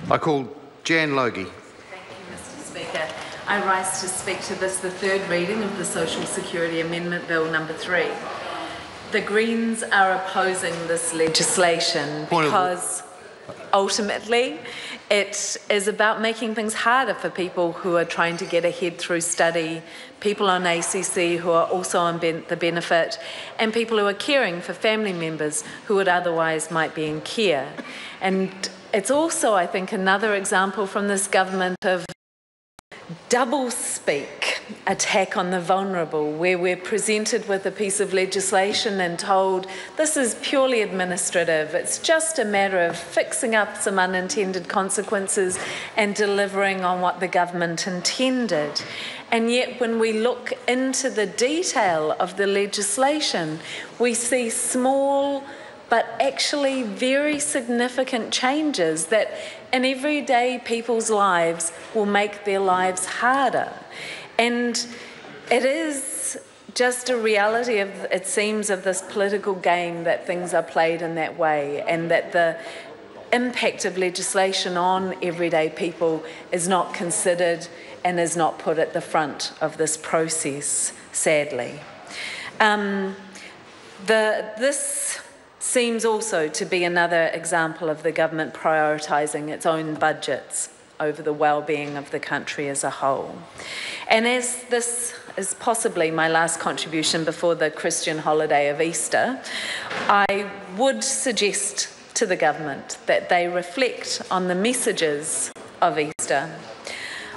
I call Jan Logie. Thank you, Mr Speaker. I rise to speak to this, the third reading of the Social Security Amendment Bill number 3. The Greens are opposing this legislation because ultimately it is about making things harder for people who are trying to get ahead through study, people on ACC who are also on the benefit, and people who are caring for family members who would otherwise might be in care. And it's also, I think, another example from this government of double-speak attack on the vulnerable, where we're presented with a piece of legislation and told this is purely administrative, it's just a matter of fixing up some unintended consequences and delivering on what the government intended. And yet when we look into the detail of the legislation, we see small but actually very significant changes that in everyday people's lives will make their lives harder. And it is just a reality of, it seems, of this political game that things are played in that way, and that the impact of legislation on everyday people is not considered and is not put at the front of this process, sadly. This seems also to be another example of the government prioritising its own budgets over the well-being of the country as a whole. And as this is possibly my last contribution before the Christian holiday of Easter, I would suggest to the government that they reflect on the messages of Easter.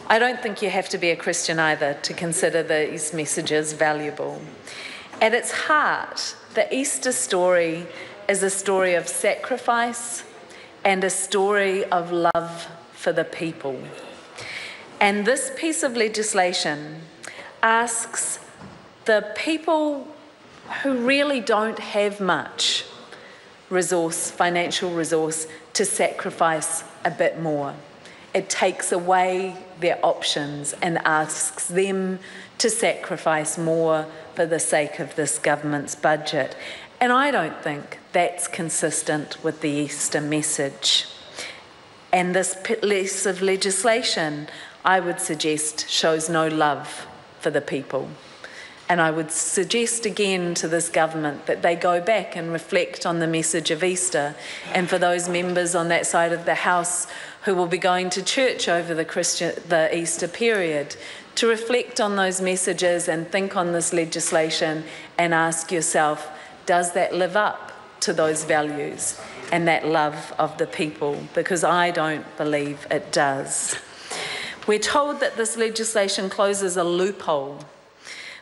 I don't think you have to be a Christian either to consider these messages valuable. At its heart, the Easter story is a story of sacrifice and a story of love for the people. And this piece of legislation asks the people who really don't have much resource, financial resource, to sacrifice a bit more. It takes away their options and asks them to sacrifice more for the sake of this government's budget. And I don't think that's consistent with the Easter message. And this piece of legislation, I would suggest, shows no love for the people. And I would suggest again to this government that they go back and reflect on the message of Easter. And for those members on that side of the House who will be going to church over the Easter period, to reflect on those messages and think on this legislation and ask yourself, does that live up to those values and that love of the people? Because I don't believe it does. We're told that this legislation closes a loophole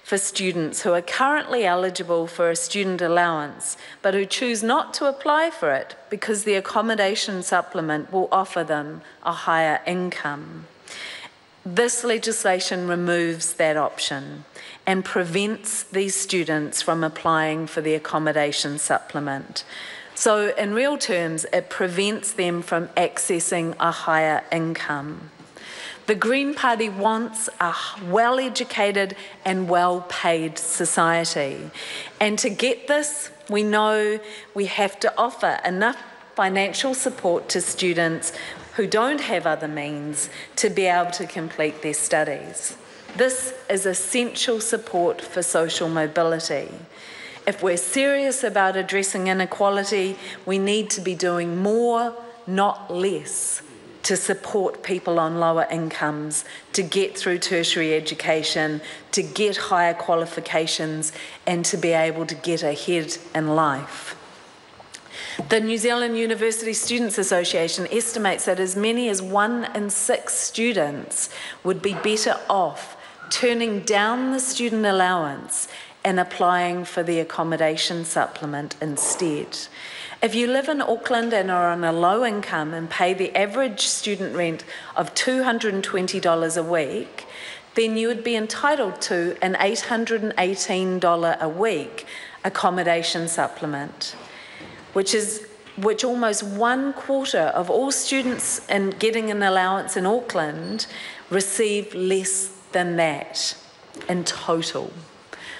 for students who are currently eligible for a student allowance but who choose not to apply for it because the accommodation supplement will offer them a higher income. This legislation removes that option and prevents these students from applying for the accommodation supplement. So in real terms, it prevents them from accessing a higher income. The Green Party wants a well-educated and well-paid society. And to get this, we know we have to offer enough financial support to students who don't have other means to be able to complete their studies. This is essential support for social mobility. If we're serious about addressing inequality, we need to be doing more, not less, to support people on lower incomes, to get through tertiary education, to get higher qualifications, and to be able to get ahead in life. The New Zealand University Students Association estimates that as many as 1 in 6 students would be better off turning down the student allowance and applying for the accommodation supplement instead. If you live in Auckland and are on a low income and pay the average student rent of $220 a week, then you would be entitled to an $818 a week accommodation supplement, which almost 1/4 of all students in getting an allowance in Auckland receive less than that in total.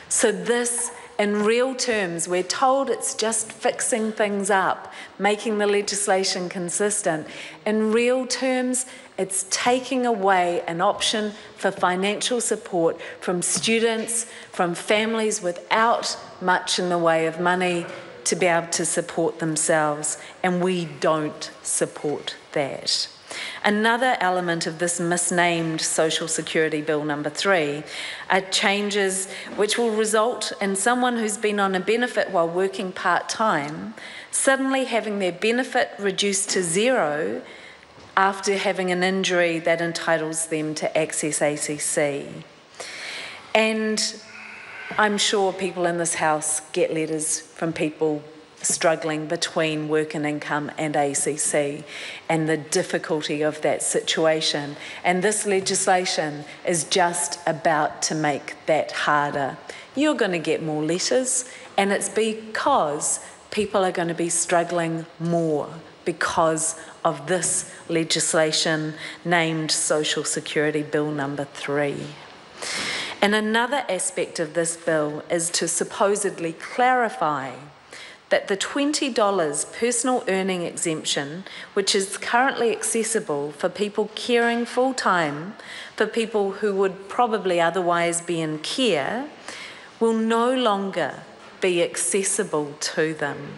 So this in real terms, we're told it's just fixing things up, making the legislation consistent. In real terms, it's taking away an option for financial support from students, from families without much in the way of money to be able to support themselves, and we don't support that. Another element of this misnamed Social Security Bill number 3 are changes which will result in someone who's been on a benefit while working part-time suddenly having their benefit reduced to 0 after having an injury that entitles them to access ACC. And I'm sure people in this House get letters from people struggling between work and income and ACC and the difficulty of that situation. And this legislation is just about to make that harder. You're going to get more letters, and it's because people are going to be struggling more because of this legislation named Social Security Bill number 3. And another aspect of this bill is to supposedly clarify that the $20 personal earning exemption, which is currently accessible for people caring full-time, for people who would probably otherwise be in care, will no longer be accessible to them.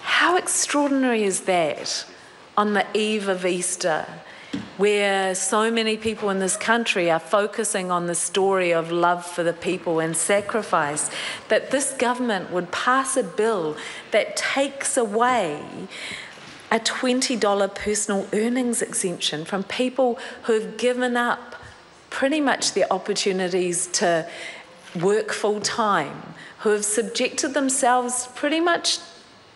How extraordinary is that on the eve of Easter, where so many people in this country are focusing on the story of love for the people and sacrifice, that this government would pass a bill that takes away a $20 personal earnings exemption from people who have given up pretty much their opportunities to work full-time, who have subjected themselves pretty much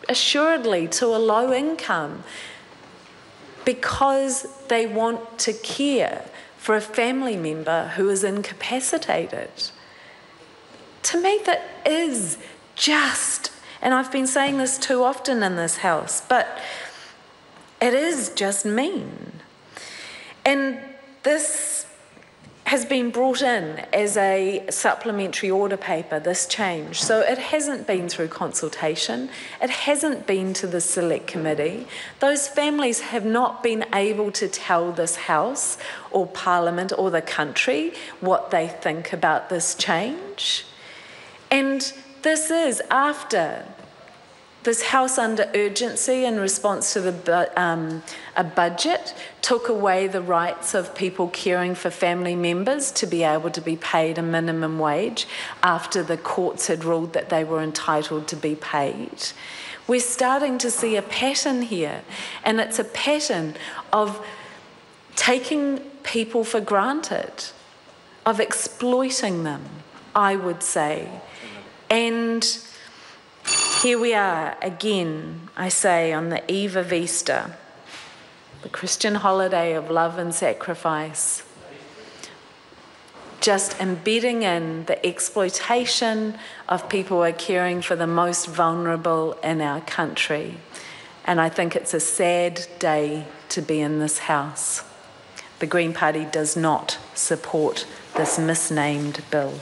assuredly to a low income, because they want to care for a family member who is incapacitated. To me, that is just, and I've been saying this too often in this House, but it is just mean. And this has been brought in as a supplementary order paper, this change. So it hasn't been through consultation. It hasn't been to the select committee. Those families have not been able to tell this House or Parliament or the country what they think about this change. And this is after this House, under urgency in response to a budget, took away the rights of people caring for family members to be able to be paid a minimum wage after the courts had ruled that they were entitled to be paid. We're starting to see a pattern here, and it's a pattern of taking people for granted, of exploiting them, I would say. And here we are again, I say, on the eve of Easter, the Christian holiday of love and sacrifice, just embedding in the exploitation of people who are caring for the most vulnerable in our country. And I think it's a sad day to be in this House. The Green Party does not support this misnamed bill.